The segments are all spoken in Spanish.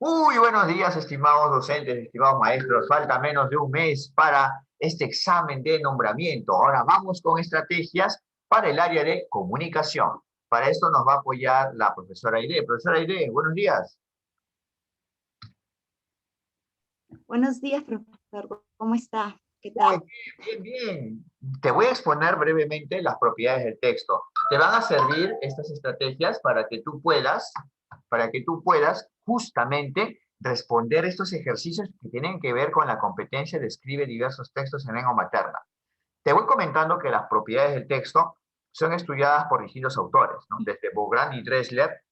Muy buenos días, estimados docentes, estimados maestros. Falta menos de un mes para este examen de nombramiento. Ahora vamos con estrategias para el área de comunicación. Para esto nos va a apoyar la profesora Aide. Profesora Aide, buenos días. Buenos días, profesor. ¿Cómo está? ¿Qué Muy tal? bien, bien, bien. Te voy a exponer brevemente las propiedades del texto. Te van a servir estas estrategias para que tú puedas justamente responder estos ejercicios que tienen que ver con la competencia de escribir diversos textos en lengua materna. Te voy comentando que las propiedades del texto son estudiadas por distintos autores, ¿no? Desde Bográn y Dressler,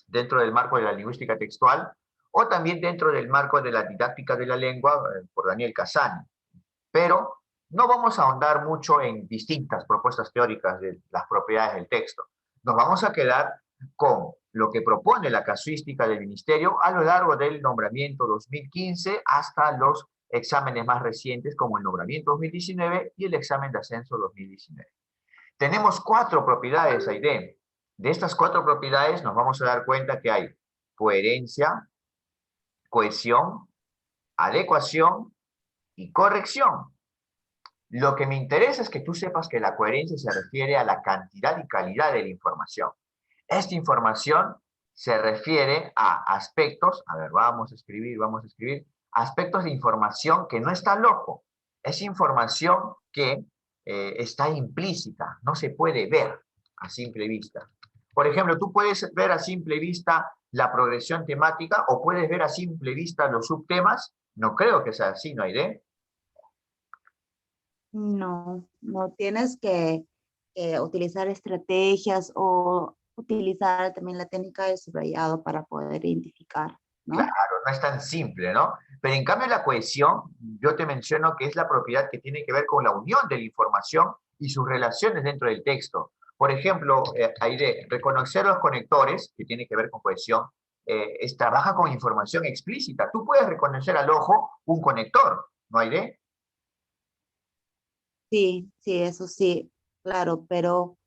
dentro del marco de la lingüística textual, o también dentro del marco de la didáctica de la lengua, por Daniel Casani. Pero no vamos a ahondar mucho en distintas propuestas teóricas de las propiedades del texto. Nos vamos a quedar con lo que propone la casuística del Ministerio a lo largo del nombramiento 2015 hasta los exámenes más recientes como el nombramiento 2019 y el examen de ascenso 2019. Tenemos 4 propiedades, Aide. De estas 4 propiedades nos vamos a dar cuenta que hay coherencia, cohesión, adecuación y corrección. Lo que me interesa es que tú sepas que la coherencia se refiere a la cantidad y calidad de la información. Esta información se refiere a aspectos, a ver, vamos a escribir, aspectos de información que no está loco. Es información que está implícita, no se puede ver a simple vista. Por ejemplo, tú puedes ver a simple vista la progresión temática o puedes ver a simple vista los subtemas. No creo que sea así, ¿no, Aide? No, no tienes que utilizar estrategias o utilizar también la técnica de subrayado para poder identificar, Claro, ¿no? no es tan simple, ¿no? Pero en cambio la cohesión, yo te menciono que es la propiedad que tiene que ver con la unión de la información y sus relaciones dentro del texto. Por ejemplo, Aide, reconocer los conectores, que tiene que ver con cohesión, trabaja con información explícita. Tú puedes reconocer al ojo un conector, ¿no, Aide? Sí, sí, eso sí, claro, pero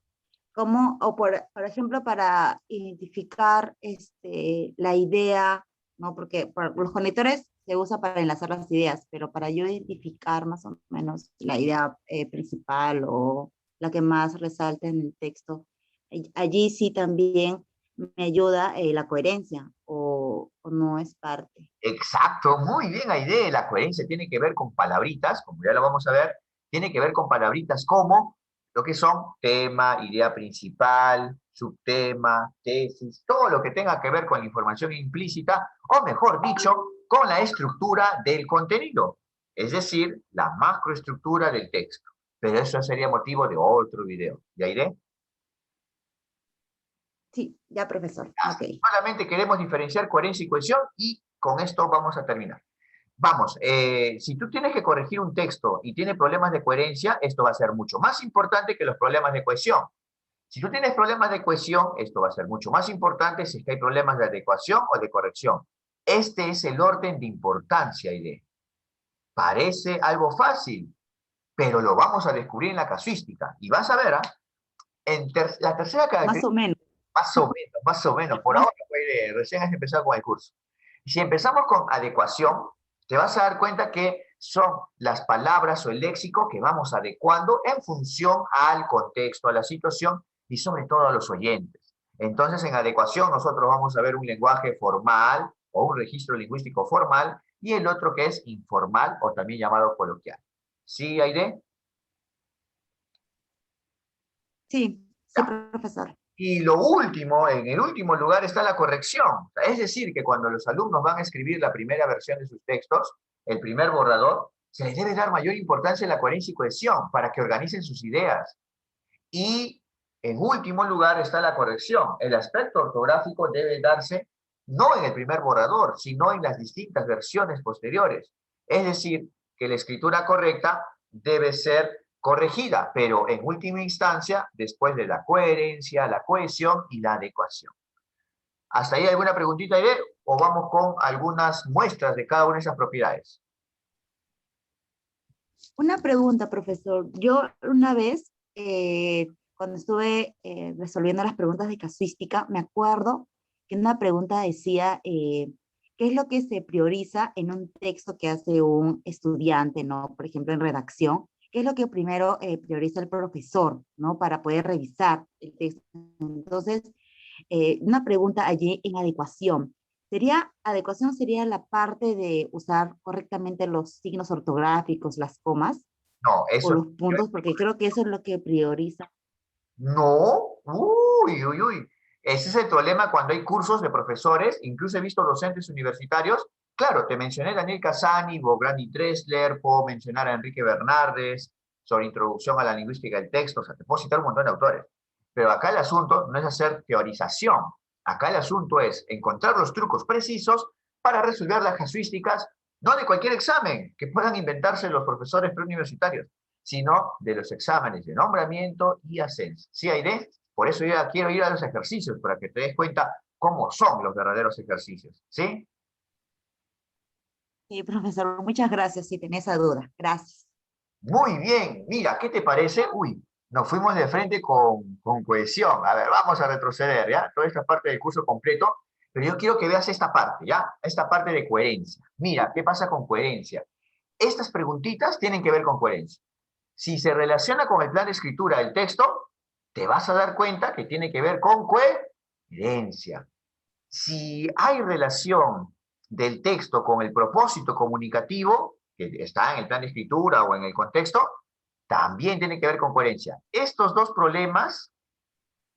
¿cómo, o por ejemplo, para identificar la idea, ¿no? Porque los conectores se usa para enlazar las ideas, pero para yo identificar más o menos la idea principal o la que más resalta en el texto, allí sí también me ayuda la coherencia o no es parte. Exacto, muy bien, Aide. La coherencia tiene que ver con palabritas, como ya lo vamos a ver, tiene que ver con palabritas como lo que son tema, idea principal, subtema, tesis, todo lo que tenga que ver con la información implícita, o mejor dicho, con la estructura del contenido, es decir, la macroestructura del texto. Pero eso sería motivo de otro video. ¿Ya, Aide? Sí, ya, profesor. Ok. Solamente queremos diferenciar coherencia y cohesión y con esto vamos a terminar. Vamos, si tú tienes que corregir un texto y tiene problemas de coherencia, esto va a ser mucho más importante que los problemas de cohesión. Si tú tienes problemas de cohesión, esto va a ser mucho más importante si es que hay problemas de adecuación o de corrección. Este es el orden de importancia, Aide. Parece algo fácil, pero lo vamos a descubrir en la casuística. Y vas a ver, ¿ah? La tercera Más o característica, menos. más o menos, por ahora, Aide, recién has empezado con el curso. Si empezamos con adecuación, te vas a dar cuenta que son las palabras o el léxico que vamos adecuando en función al contexto, a la situación y sobre todo a los oyentes. Entonces, en adecuación nosotros vamos a ver un lenguaje formal o un registro lingüístico formal y el otro que es informal o también llamado coloquial. ¿Sí, Aide? Sí, sí, profesor. Y lo último, en el último lugar está la corrección. Es decir, que cuando los alumnos van a escribir la primera versión de sus textos, el primer borrador, se les debe dar mayor importancia a la coherencia y cohesión para que organicen sus ideas. Y en último lugar está la corrección. El aspecto ortográfico debe darse no en el primer borrador, sino en las distintas versiones posteriores. Es decir, que la escritura correcta debe ser corregida, pero en última instancia, después de la coherencia, la cohesión y la adecuación. ¿Hasta ahí alguna preguntita, Irene? ¿O vamos con algunas muestras de cada una de esas propiedades? Una pregunta, profesor. Yo una vez, cuando estuve resolviendo las preguntas de casuística, me acuerdo que una pregunta decía ¿qué es lo que se prioriza en un texto que hace un estudiante, ¿no? Por ejemplo, en redacción, ¿qué es lo que primero prioriza el profesor, ¿no? Para poder revisar el texto. Entonces, una pregunta allí en adecuación. Adecuación sería la parte de usar correctamente los signos ortográficos, las comas No, o eso los puntos, porque creo que eso es lo que prioriza. no. Uy, uy, uy. Ese es el problema cuando hay cursos de profesores, incluso he visto docentes universitarios. Claro, te mencioné Daniel Casani, Bograndi Dressler, puedo mencionar a Enrique Bernardes sobre introducción a la lingüística del texto, o sea, te puedo citar un montón de autores. Pero acá el asunto no es hacer teorización, acá el asunto es encontrar los trucos precisos para resolver las casuísticas, no de cualquier examen que puedan inventarse los profesores preuniversitarios, sino de los exámenes de nombramiento y ascenso. ¿Sí, Aide? Por eso yo ya quiero ir a los ejercicios, para que te des cuenta cómo son los verdaderos ejercicios. ¿Sí? Sí, profesor, muchas gracias si tenés esa duda. Gracias. Muy bien. Mira, ¿qué te parece? Uy, nos fuimos de frente con cohesión. A ver, vamos a retroceder, ¿ya? Toda esta parte del curso completo. Pero yo quiero que veas esta parte, ¿ya? Esta parte de coherencia. Mira, ¿qué pasa con coherencia? Estas preguntitas tienen que ver con coherencia. Si se relaciona con el plan de escritura del texto, te vas a dar cuenta que tiene que ver con coherencia. Si hay relación del texto con el propósito comunicativo, que está en el plan de escritura o en el contexto, también tiene que ver con coherencia. Estos dos problemas,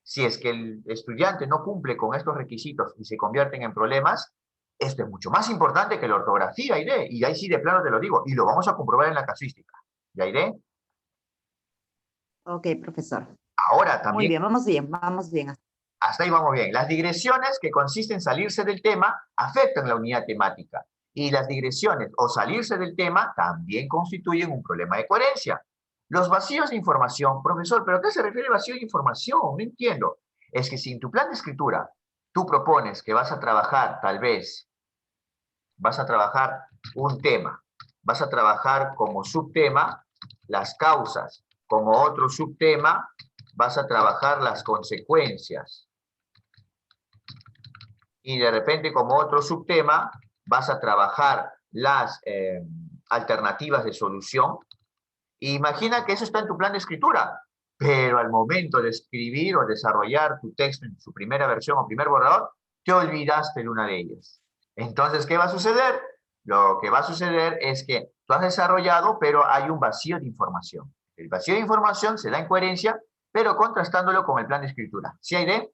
si es que el estudiante no cumple con estos requisitos y se convierten en problemas, esto es mucho más importante que la ortografía, Aide, y ahí sí de plano te lo digo, y lo vamos a comprobar en la casuística. ¿Ya, Aide? Ok, profesor. Ahora Muy también, bien, vamos bien, vamos bien. hasta ahí vamos bien. Las digresiones, que consisten en salirse del tema, afectan la unidad temática. Y las digresiones o salirse del tema también constituyen un problema de coherencia. Los vacíos de información, profesor, ¿pero a qué se refiere vacío de información? No entiendo. Es que si en tu plan de escritura tú propones que vas a trabajar, tal vez, vas a trabajar un tema, vas a trabajar como subtema las causas, como otro subtema vas a trabajar las consecuencias, y de repente como otro subtema vas a trabajar las alternativas de solución. Imagina que eso está en tu plan de escritura, pero al momento de escribir o desarrollar tu texto en su primera versión o primer borrador, te olvidaste de una de ellas. Entonces, ¿qué va a suceder? Lo que va a suceder es que tú has desarrollado, pero hay un vacío de información. El vacío de información se da en coherencia, pero contrastándolo con el plan de escritura. ¿Sí hay de?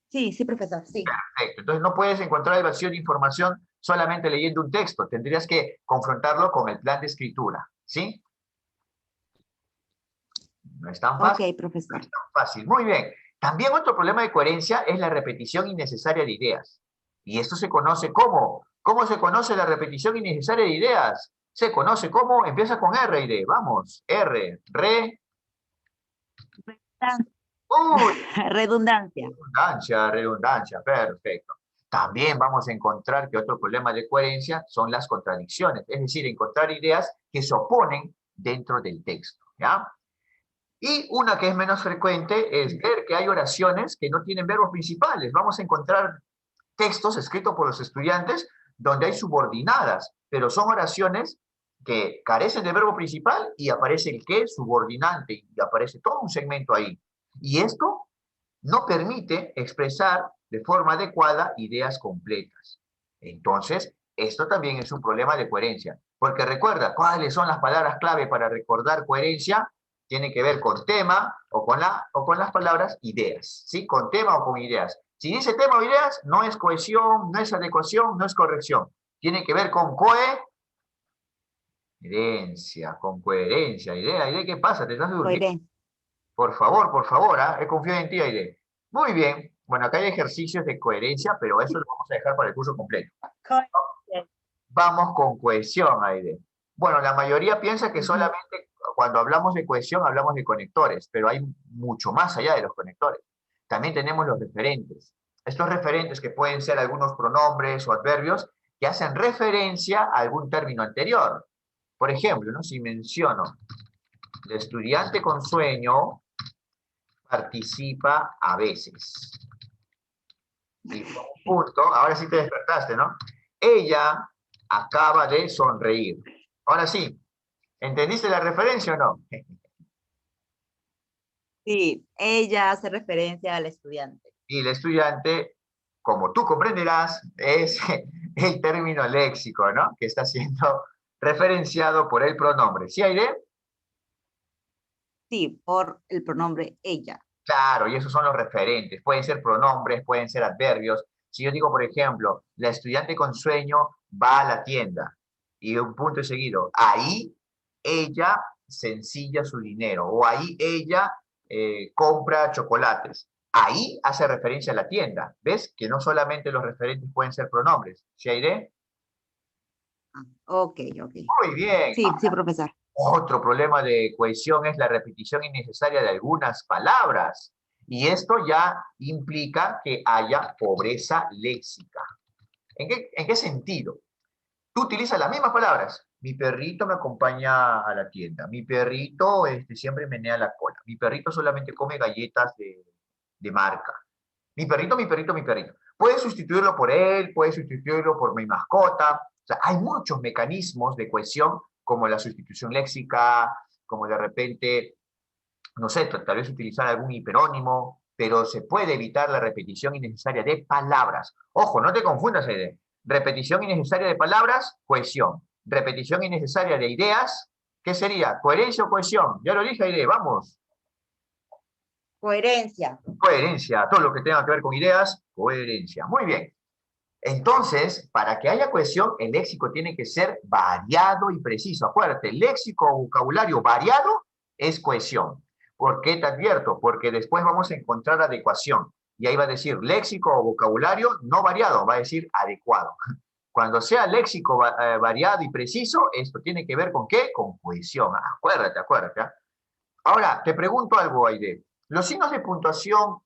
Sí, sí, profesor, sí. Perfecto. Entonces no puedes encontrar el vacío de información solamente leyendo un texto. Tendrías que confrontarlo con el plan de escritura. ¿Sí? No es tan Ok, fácil. No profesor. es tan fácil. Muy bien. También otro problema de coherencia es la repetición innecesaria de ideas. Y esto se conoce como. ¿Cómo se conoce la repetición innecesaria de ideas? Se conoce como, empieza con R y D. Vamos, R, re. Uy, Redundancia. redundancia, redundancia, perfecto. También vamos a encontrar que otro problema de coherencia son las contradicciones, es decir, encontrar ideas que se oponen dentro del texto, ¿ya? Y una que es menos frecuente es ver que hay oraciones que no tienen verbos principales. Vamos a encontrar textos escritos por los estudiantes donde hay subordinadas, pero son oraciones que carecen de verbo principal y aparece el que subordinante y aparece todo un segmento ahí. Y esto no permite expresar de forma adecuada ideas completas. Entonces, esto también es un problema de coherencia, porque recuerda, ¿cuáles son las palabras clave para recordar coherencia? Tiene que ver con tema o con las palabras ideas, ¿sí? Con tema o con ideas. Si dice tema o ideas, no es cohesión, no es adecuación, no es corrección. Tiene que ver con coherencia, con coherencia. Idea, ¿qué pasa? ¿Te estás durmiendo? Coherencia. Por favor, ¿ah? He confiado en ti, Aide. Muy bien. Bueno, acá hay ejercicios de coherencia, pero eso lo vamos a dejar para el curso completo. Coherencia. Vamos con cohesión, Aide. Bueno, la mayoría piensa que Ujú. solamente cuando hablamos de cohesión hablamos de conectores, pero hay mucho más allá de los conectores. También tenemos los referentes. Estos referentes que pueden ser algunos pronombres o adverbios que hacen referencia a algún término anterior. Por ejemplo, ¿no? Si menciono el estudiante con sueño, participa a veces. Y con un punto, ahora sí te despertaste, ¿no? Ella acaba de sonreír. Ahora sí, ¿entendiste la referencia o no? Sí, ella hace referencia al estudiante. Y el estudiante, como tú comprenderás, es el término léxico, ¿no? Que está siendo referenciado por el pronombre. ¿Sí, Aide? Sí, por el pronombre ella. Claro, y esos son los referentes. Pueden ser pronombres, pueden ser adverbios. Si yo digo, por ejemplo, la estudiante con sueño va a la tienda y un punto seguido, ahí ella sencilla su dinero o ahí ella compra chocolates. Ahí hace referencia a la tienda. ¿Ves? Que no solamente los referentes pueden ser pronombres. ¿Sí, Aide? Ah, ok, ok. Muy bien. Sí, sí, profesor. Otro problema de cohesión es la repetición innecesaria de algunas palabras. Y esto ya implica que haya pobreza léxica. ¿En qué sentido? Tú utilizas las mismas palabras. Mi perrito me acompaña a la tienda. Mi perrito siempre menea la cola. Mi perrito solamente come galletas de marca. Mi perrito, mi perrito, mi perrito. Puedes sustituirlo por él, puedes sustituirlo por mi mascota. O sea, hay muchos mecanismos de cohesión, como la sustitución léxica, como de repente, no sé, tal vez utilizar algún hiperónimo, pero se puede evitar la repetición innecesaria de palabras. Ojo, no te confundas, Aide. Repetición innecesaria de palabras, cohesión. Repetición innecesaria de ideas, ¿qué sería? ¿Coherencia o cohesión? Ya lo dije, Aide, vamos. Coherencia. Coherencia, todo lo que tenga que ver con ideas, coherencia. Muy bien. Entonces, para que haya cohesión, el léxico tiene que ser variado y preciso. Acuérdate, léxico o vocabulario variado es cohesión. ¿Por qué te advierto? Porque después vamos a encontrar adecuación. Y ahí va a decir léxico o vocabulario no variado, va a decir adecuado. Cuando sea léxico variado y preciso, esto tiene que ver con ¿qué? Con cohesión. Acuérdate, acuérdate. Ahora, te pregunto algo, Aide. Los signos de puntuación,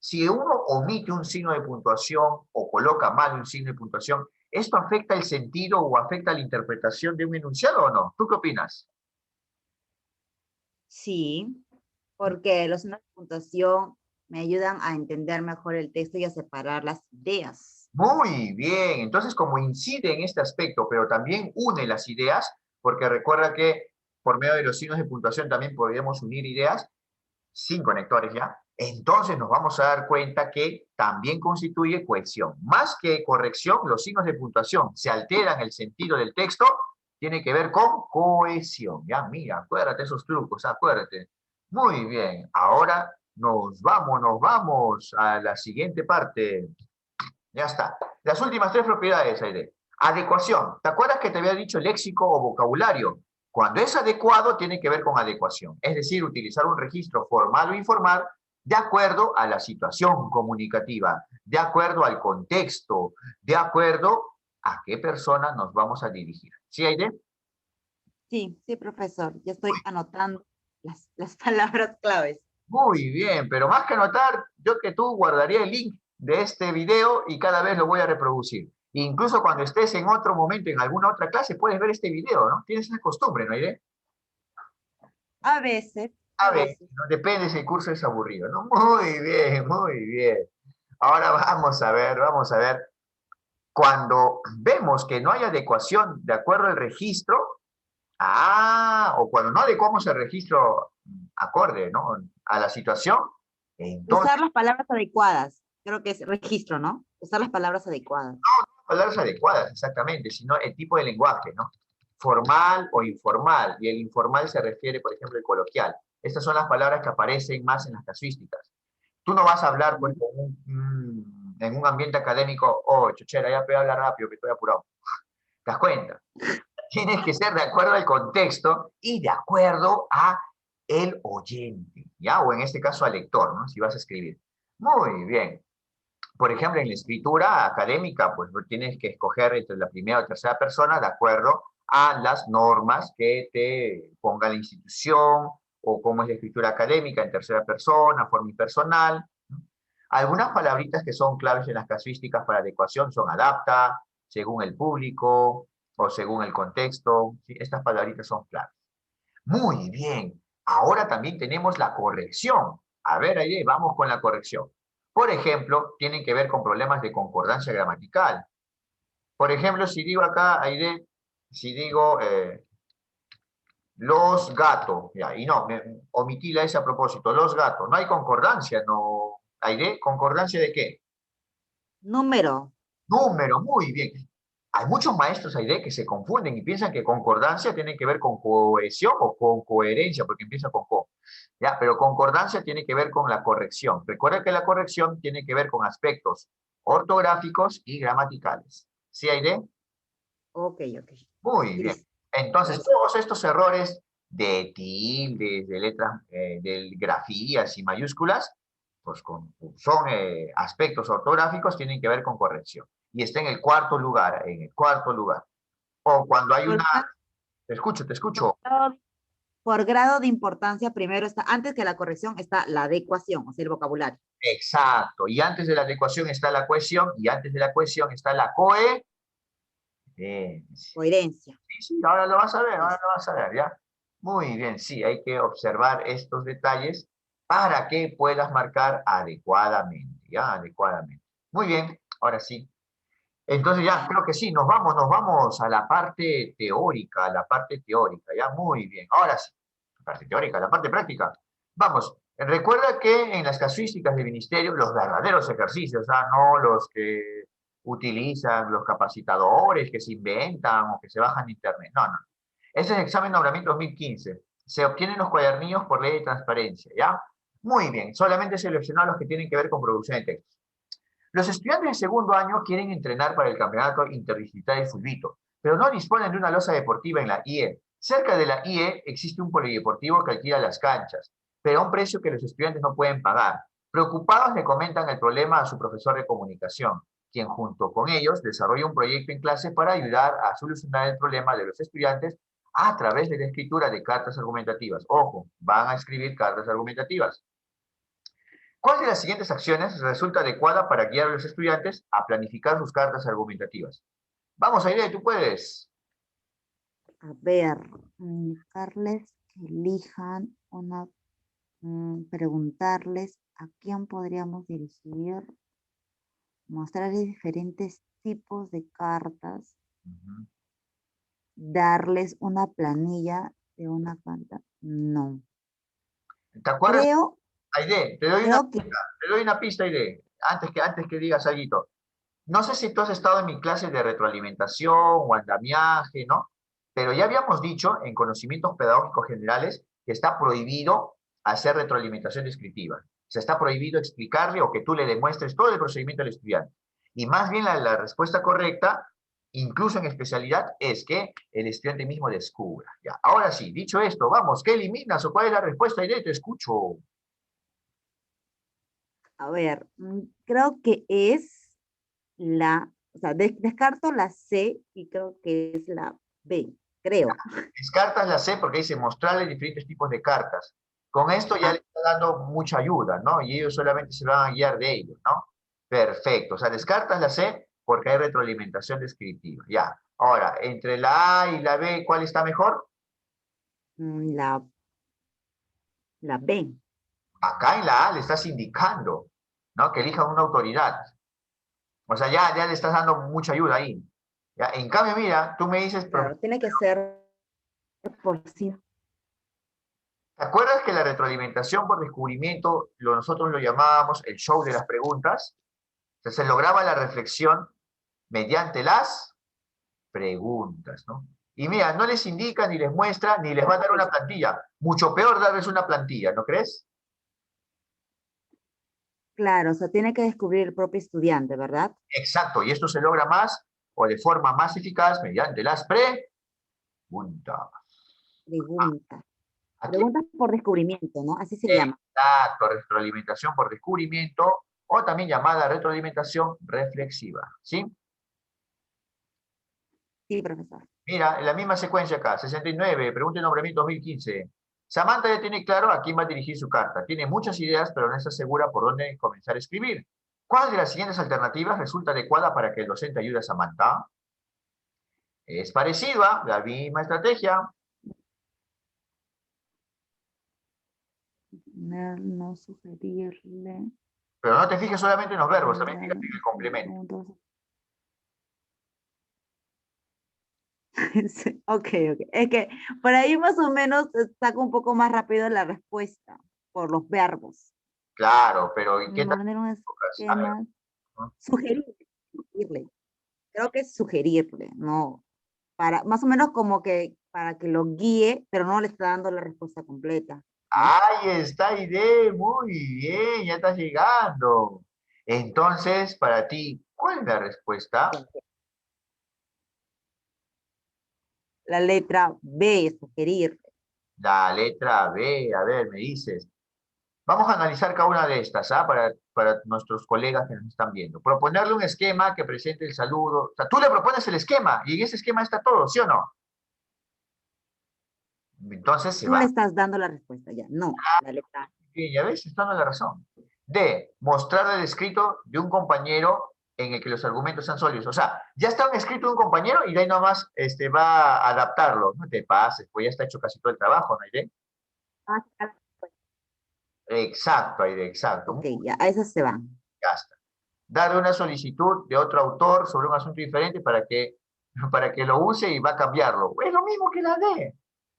si uno omite un signo de puntuación o coloca mal un signo de puntuación, ¿esto afecta el sentido o afecta la interpretación de un enunciado o no? ¿Tú qué opinas? Sí, porque los signos de puntuación me ayudan a entender mejor el texto y a separar las ideas. Muy bien, entonces como incide en este aspecto, pero también une las ideas, porque recuerda que por medio de los signos de puntuación también podríamos unir ideas, sin conectores ya, entonces nos vamos a dar cuenta que también constituye cohesión. Más que corrección, los signos de puntuación se alteran el sentido del texto, tiene que ver con cohesión. Ya, mira, acuérdate esos trucos, acuérdate. Muy bien, ahora nos vamos a la siguiente parte. Ya está. Las últimas tres propiedades, Aide. Adecuación. ¿Te acuerdas que te había dicho léxico o vocabulario? Cuando es adecuado, tiene que ver con adecuación. Es decir, utilizar un registro formal o informal de acuerdo a la situación comunicativa, de acuerdo al contexto, de acuerdo a qué persona nos vamos a dirigir. ¿Sí, Aide? Sí, sí, profesor. Ya estoy anotando las palabras claves. Muy bien, pero más que anotar, yo que tú guardaría el link de este video y cada vez lo voy a reproducir. Incluso cuando estés en otro momento, en alguna otra clase, puedes ver este video, ¿no? Tienes esa costumbre, ¿no, Aide? A veces, A a ver, veces. ¿no? Depende si el curso es aburrido, ¿no? Muy bien, muy bien. Ahora vamos a ver. Cuando vemos que no hay adecuación de acuerdo al registro, o cuando no adecuamos el registro acorde, ¿no? A la situación, entonces Usar las palabras adecuadas. Creo que es registro, ¿no? Usar las palabras adecuadas. palabras adecuadas, exactamente, sino el tipo de lenguaje, ¿no? Formal o informal, y el informal se refiere, por ejemplo, al coloquial. Estas son las palabras que aparecen más en las casuísticas. Tú no vas a hablar pues, en un ambiente académico, oh, chochera, ya puedo hablar rápido, que estoy apurado. ¿Te das cuenta? Tienes que ser de acuerdo al contexto y de acuerdo a el oyente, ¿ya? O en este caso al lector, ¿no? Si vas a escribir. Muy bien. Por ejemplo, en la escritura académica, pues tienes que escoger entre la primera o tercera persona de acuerdo a las normas que te ponga la institución o cómo es la escritura académica en tercera persona, forma impersonal. Algunas palabritas que son claves en las casuísticas para adecuación son adapta, según el público o según el contexto. ¿Sí? Estas palabritas son claves. Muy bien. Ahora también tenemos la corrección. A ver, ahí vamos con la corrección. Por ejemplo, tienen que ver con problemas de concordancia gramatical. Por ejemplo, si digo acá, Aide, si digo los gatos, ya, y no, omití la S a propósito, los gatos, no hay concordancia, no, Aide, ¿concordancia de qué? Número. Número, muy bien. Hay muchos maestros, Aide, que se confunden y piensan que concordancia tiene que ver con cohesión o con coherencia, porque empieza con co. ¿Ya? Pero concordancia tiene que ver con la corrección. Recuerda que la corrección tiene que ver con aspectos ortográficos y gramaticales. ¿Sí, Aide? Ok, ok. Muy bien. Listo. Entonces, Gracias. todos estos errores de tildes, de letras, de grafías y mayúsculas, pues son aspectos ortográficos, tienen que ver con corrección. Y está en el cuarto lugar, en el cuarto lugar. O cuando hay Por, una... Te escucho, te por escucho. grado, por grado de importancia, primero está, antes que la corrección, está la adecuación, o sea, el vocabulario. Exacto. Y antes de la adecuación está la cohesión, y antes de la cohesión está la coherencia. Coherencia. Sí, sí, ahora lo vas a ver, ahora Listo. lo vas a ver, ¿ya? Muy bien, sí, hay que observar estos detalles para que puedas marcar adecuadamente, ¿ya? Adecuadamente. Muy bien, ahora sí. Entonces ya, creo que sí, nos vamos a la parte teórica, ¿ya? Muy bien, ahora sí, la parte teórica, la parte práctica. Vamos, recuerda que en las casuísticas del ministerio, los verdaderos ejercicios, no los que utilizan los capacitadores, que se inventan o que se bajan de internet, no, no. Ese es el examen de nombramiento 2015. Se obtienen los cuadernillos por ley de transparencia, ¿ya? Muy bien, solamente seleccionar los que tienen que ver con producción de textos. Los estudiantes de segundo año quieren entrenar para el campeonato interdistrital de fulbito, pero no disponen de una losa deportiva en la IE. Cerca de la IE existe un polideportivo que alquila las canchas, pero a un precio que los estudiantes no pueden pagar. Preocupados le comentan el problema a su profesor de comunicación, quien junto con ellos desarrolla un proyecto en clase para ayudar a solucionar el problema de los estudiantes a través de la escritura de cartas argumentativas. Ojo, van a escribir cartas argumentativas. ¿Cuál de las siguientes acciones resulta adecuada para guiar a los estudiantes a planificar sus cartas argumentativas? Vamos, Aide, tú puedes. A ver, indicarles que elijan una, preguntarles a quién podríamos dirigir, mostrarles diferentes tipos de cartas, darles una planilla de una carta. No. ¿Te acuerdas, Creo, Aide? creo que Te doy una pista, Aide, antes que digas algo. No sé si tú has estado en mi clase de retroalimentación o andamiaje, ¿no? Pero ya habíamos dicho en conocimientos pedagógicos generales que está prohibido hacer retroalimentación descriptiva. O sea, está prohibido explicarle o que tú le demuestres todo el procedimiento al estudiante. Y más bien la respuesta correcta, incluso en especialidad, es que el estudiante mismo descubra. Ya. Ahora sí, dicho esto, vamos, ¿qué eliminas o cuál es la respuesta? Irene, te escucho. a ver, creo que es o sea, descarto la C y creo que es la B, creo. Descartas la C porque dice mostrarle diferentes tipos de cartas. Con esto ya le Ah, está dando mucha ayuda, ¿no? Y ellos solamente se van a guiar de ellos, ¿no? Perfecto. O sea, descartas la C porque hay retroalimentación descriptiva. Ya. Ahora, entre la A y la B, ¿cuál está mejor? la, la B. Acá en la A le estás indicando, ¿no? Que elijan una autoridad. O sea, ya le estás dando mucha ayuda ahí. ¿Ya? En cambio, mira, tú me dices, Claro, tiene que ser por sí. ¿te acuerdas que la retroalimentación por descubrimiento nosotros lo llamábamos el show de las preguntas? O sea, se lograba la reflexión mediante las preguntas, ¿no? Y mira, no les indica, ni les muestra, ni les va a dar una plantilla. Mucho peor darles una plantilla, ¿no crees? Claro, o sea, tiene que descubrir el propio estudiante, ¿verdad? Exacto, y esto se logra más o de forma más eficaz mediante las preguntas. Pregunta. Aquí, Preguntas por descubrimiento, ¿no? Así se le llama. exacto, retroalimentación por descubrimiento o también llamada retroalimentación reflexiva, ¿sí? Sí, profesor. Mira, en la misma secuencia acá, 69, pregunta y nombramiento 2015. Samantha ya tiene claro a quién va a dirigir su carta. Tiene muchas ideas, pero no está segura por dónde comenzar a escribir. ¿Cuál de las siguientes alternativas resulta adecuada para que el docente ayude a Samantha? Es parecido a la misma estrategia. No sugerirle. Pero no te fijes solamente en los verbos, también Dale, fíjate en el complemento. Sí, ok, ok. Es que por ahí más o menos saco un poco más rápido la respuesta por los verbos. Claro, pero ¿y qué tal? Poner un A ver, esquema. ¿no? Sugerirle. Creo que es sugerirle, ¿no? Para, más o menos como que para que lo guíe, pero no le está dando la respuesta completa, ¿no? Ahí está, Aide, muy bien, ya estás llegando. Entonces, para ti, ¿cuál es la respuesta? La letra B, sugerir. La letra B, a ver, me dices. Vamos a analizar cada una de estas, ¿ah? Para nuestros colegas que nos están viendo. Proponerle un esquema que presente el saludo. O sea, tú le propones el esquema y en ese esquema está todo, ¿sí o no? Entonces se Tú le va. estás dando la respuesta ya. No, la letra A. Bien, ya ves, está dando la razón. D, mostrar el escrito de un compañero en el que los argumentos sean sólidos. O sea, ya está un escrito de un compañero y de ahí nomás va a adaptarlo. No te pases, pues ya está hecho casi todo el trabajo, ¿no, Aide? Ah, ah, Exacto, Aide, exacto. ok, ya, a esas se van. Ya está. Darle una solicitud de otro autor sobre un asunto diferente para que lo use y va a cambiarlo. Es lo mismo que la D.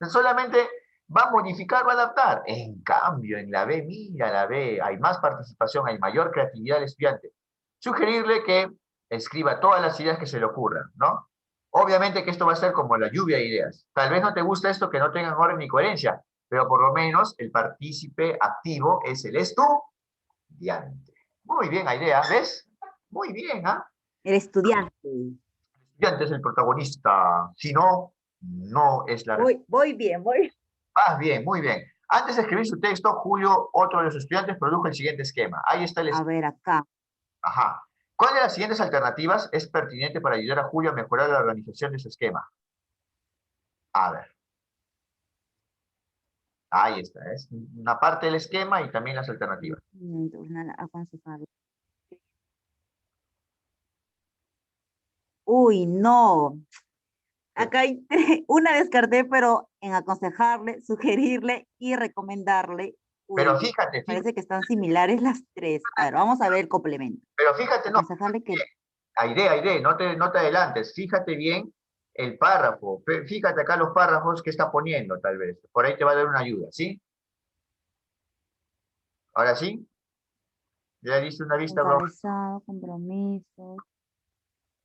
Solamente va a modificar, va a adaptar. En cambio, en la B, mira la B, hay más participación, hay mayor creatividad del estudiante. Sugerirle que escriba todas las ideas que se le ocurran, ¿no? Obviamente que esto va a ser como la lluvia de ideas. Tal vez no te gusta esto que no tengan orden ni coherencia, pero por lo menos el partícipe activo es el estudiante. Muy bien, Aidea, ¿ves? Muy bien, ¿ah? El estudiante. El estudiante es el protagonista. Si no, no es la respuesta. Voy bien, voy. Vas bien, muy bien. Antes de escribir su texto, Julio, otro de los estudiantes, produjo el siguiente esquema. Ahí está el A esquema. ver, acá. Ajá. ¿Cuál de las siguientes alternativas es pertinente para ayudar a Julio a mejorar la organización de su esquema? A ver. Ahí está. Es una parte del esquema y también las alternativas. Aconsejable. Uy, no. Acá hay una descarté, pero en aconsejarle, sugerirle y recomendarle. Pero Uy, fíjate, parece que están similares las tres. A ver, vamos a ver el complemento. pero fíjate, no. Aconsejarle que... Aide, no te adelantes, fíjate bien el párrafo, fíjate acá los párrafos que está poniendo tal vez, por ahí te va a dar una ayuda, ¿sí? Ahora sí, ya diste una vista, bro. Encabezado, compromisos.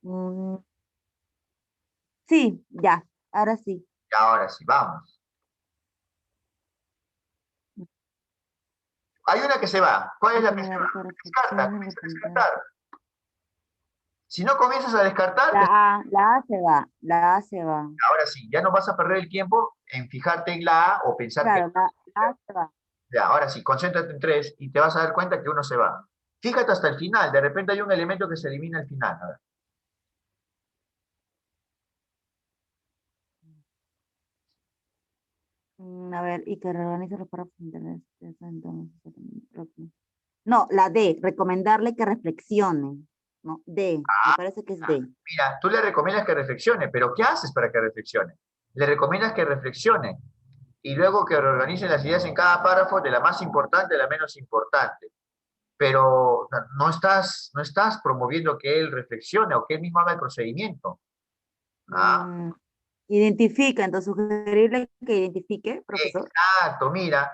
Mm, sí, ya, ahora sí. Ahora sí, vamos. Hay una que se va, ¿cuál es la que se va? Descarta, Reflexiones, comienza a recomendar. descartar. Si no comienzas a descartar, La A se va, la A se va. ahora sí, ya no vas a perder el tiempo en fijarte en la A o pensar que... Claro, la A se va. Ya, ahora sí, concéntrate en tres y te vas a dar cuenta que uno se va. Fíjate hasta el final, de repente hay un elemento que se elimina al final. A ver. A ver, y que reorganice los párrafos entonces, no, la D, recomendarle que reflexione. No, D, me parece que es D. Mira, tú le recomiendas que reflexione, pero ¿qué haces para que reflexione? Le recomiendas que reflexione y luego que reorganice las ideas en cada párrafo de la más importante a la menos importante. Pero no estás promoviendo que él reflexione o que él mismo haga el procedimiento. Ah, Mm, identifica, entonces sugerirle que identifique, profesor. exacto, mira.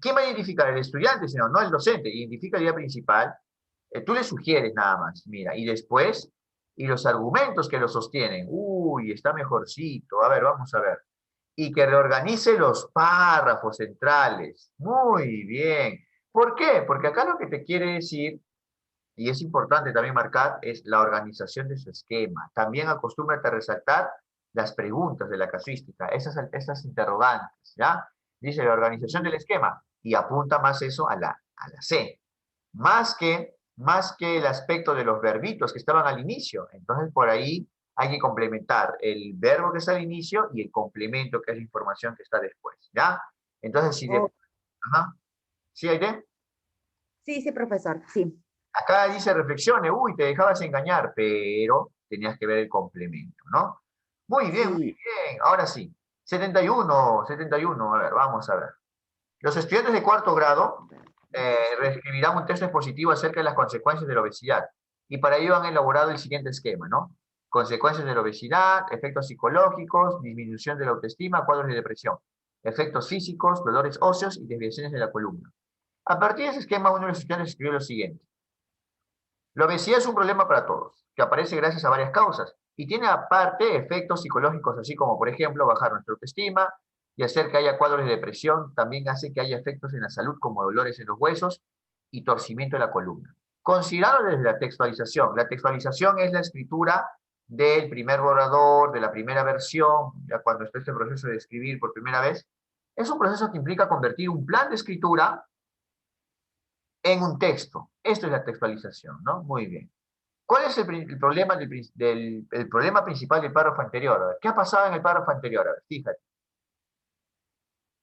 ¿Quién va a identificar? El estudiante, sino no el docente. Identifica la idea principal. Tú le sugieres nada más, mira, y después, y los argumentos que lo sostienen. Uy, está mejorcito. A ver, vamos a ver. Y que reorganice los párrafos centrales. Muy bien. ¿Por qué? Porque acá lo que te quiere decir, y es importante también marcar, es la organización de su esquema. También acostúmbrate a resaltar las preguntas de la casuística, esas interrogantes, ¿ya? Dice la organización del esquema y apunta más eso a la C. Más que el aspecto de los verbitos que estaban al inicio. Entonces, por ahí hay que complementar el verbo que está al inicio y el complemento, que es la información que está después, ¿ya? Entonces, si de... Oh, Ajá. ¿Sí, Aide? sí, sí, profesor, sí. Acá dice reflexione, uy, te dejabas engañar, pero tenías que ver el complemento, ¿no? Muy bien, muy Sí. bien. Ahora sí. 71, 71. A ver, vamos a ver. Los estudiantes de cuarto grado reescribirán un texto expositivo acerca de las consecuencias de la obesidad. Y para ello han elaborado el siguiente esquema, ¿no? Consecuencias de la obesidad, efectos psicológicos, disminución de la autoestima, cuadros de depresión, efectos físicos, dolores óseos y desviaciones de la columna. A partir de ese esquema, uno de los estudiantes escribió lo siguiente. La obesidad es un problema para todos, que aparece gracias a varias causas, y tiene aparte efectos psicológicos, así como, por ejemplo, bajar nuestra autoestima y hacer que haya cuadros de depresión. También hace que haya efectos en la salud, como dolores en los huesos y torcimiento de la columna. Considerado desde la textualización es la escritura del primer borrador, de la primera versión, ya cuando está este proceso de escribir por primera vez. Es un proceso que implica convertir un plan de escritura en un texto. Esto es la textualización, ¿no? Muy bien. ¿Cuál es el problema, el problema principal del párrafo anterior? A ver, ¿qué ha pasado en el párrafo anterior? A ver, fíjate.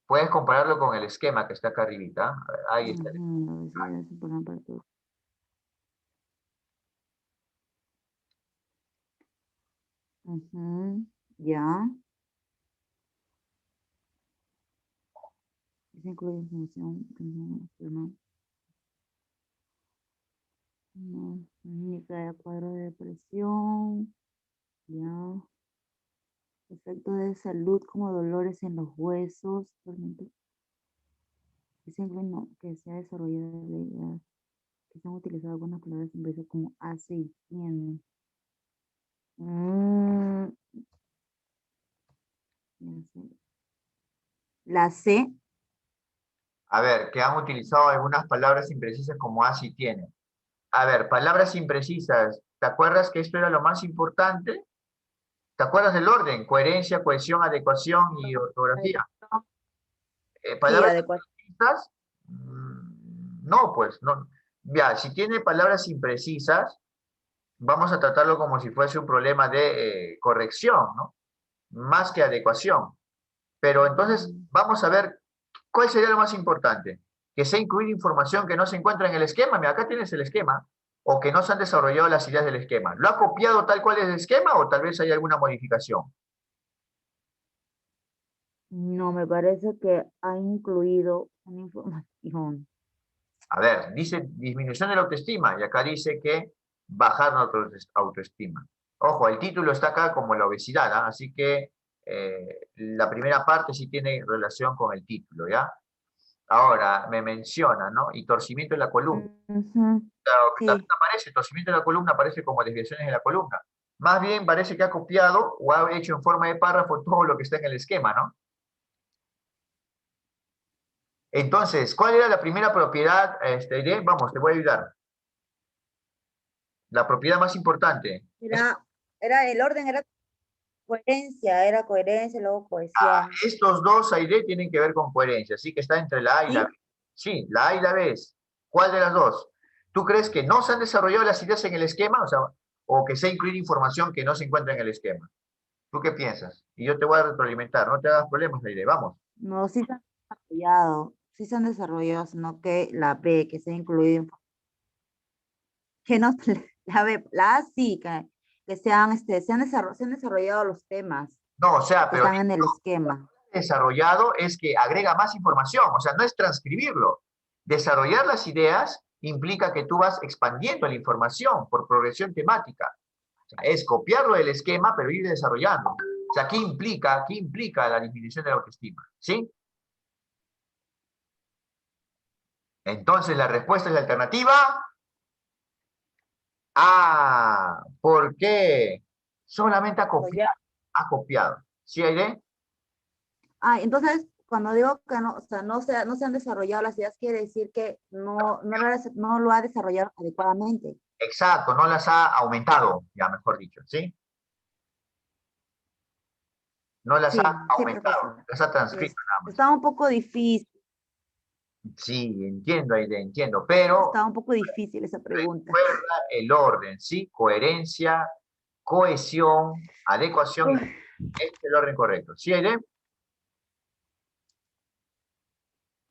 Puedes compararlo con el esquema que está acá arribita. A ver, ahí está. Ya. Eso incluye información. No, clínica de cuadro de depresión. Ya. Efectos de salud como dolores en los huesos. Que se ha desarrollado la idea que se han utilizado algunas palabras inglesas como hace y tiene. La C. A ver, que han utilizado algunas palabras imprecisas como así tiene. A ver, palabras imprecisas. ¿Te acuerdas que esto era lo más importante? ¿Te acuerdas del orden? Coherencia, cohesión, adecuación y ortografía. ¿Palabras imprecisas? No, pues, no. Ya, si tiene palabras imprecisas, vamos a tratarlo como si fuese un problema de corrección, ¿no? Más que adecuación. Pero entonces, vamos a ver, ¿cuál sería lo más importante? Que se ha incluido información que no se encuentra en el esquema. Mira, acá tienes el esquema. O que no se han desarrollado las ideas del esquema. ¿Lo ha copiado tal cual es el esquema o tal vez hay alguna modificación? No, me parece que ha incluido una información. A ver, dice disminución de la autoestima y acá dice que bajar nuestra autoestima. Ojo, el título está acá como la obesidad, ¿ah? Así que la primera parte sí tiene relación con el título, ¿ya? Ahora, me menciona, ¿no? Y torcimiento de la columna. Claro, Sí. también aparece, torcimiento de la columna aparece como desviaciones de la columna. Más bien parece que ha copiado o ha hecho en forma de párrafo todo lo que está en el esquema, ¿no? Entonces, ¿cuál era la primera propiedad? Vamos, te voy a ayudar. La propiedad más importante. Era el orden, era coherencia, luego cohesión. Estos dos, Aide, tienen que ver con coherencia, así que está entre la A y la B. Sí, la A y la B. ¿Cuál de las dos? ¿Tú crees que no se han desarrollado las ideas en el esquema? O que se ha incluido información que no se encuentra en el esquema. ¿Tú qué piensas? Y yo te voy a retroalimentar, no te hagas problemas, Aide, vamos. No, sí se han desarrollado, sino que la B, que se ha incluido, que no, la B, la A sí, que se han desarrollado los temas. No, o sea, que pero están en el esquema. Desarrollado es que agrega más información, o sea, no es transcribirlo. Desarrollar las ideas implica que tú vas expandiendo la información por progresión temática. O sea, es copiarlo del esquema, pero ir desarrollando. O sea, ¿qué implica la disminución de la autoestima? ¿Sí? Entonces, la respuesta es la alternativa A. ¿Por qué? Solamente ha copiado. ¿Sí, Aide? Entonces, cuando digo que no, o sea, no se han desarrollado las ideas, quiere decir que no lo ha desarrollado adecuadamente. Exacto, no las ha aumentado, ya mejor dicho, ¿sí? No las ha aumentado, las ha transcrito nada más. Está un poco difícil. Sí, entiendo, Aide, entiendo, pero... Está un poco difícil esa pregunta. Recuerda el orden, ¿sí? Coherencia, cohesión, adecuación. Este es el orden correcto. ¿Sí, Aide?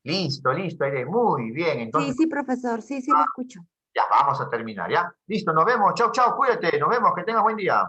Listo, Aide. Muy bien, entonces... Sí, profesor. Sí, lo escucho. Ya, vamos a terminar, ¿ya? Listo, nos vemos. Chau, chau, cuídate. Nos vemos, que tengas buen día.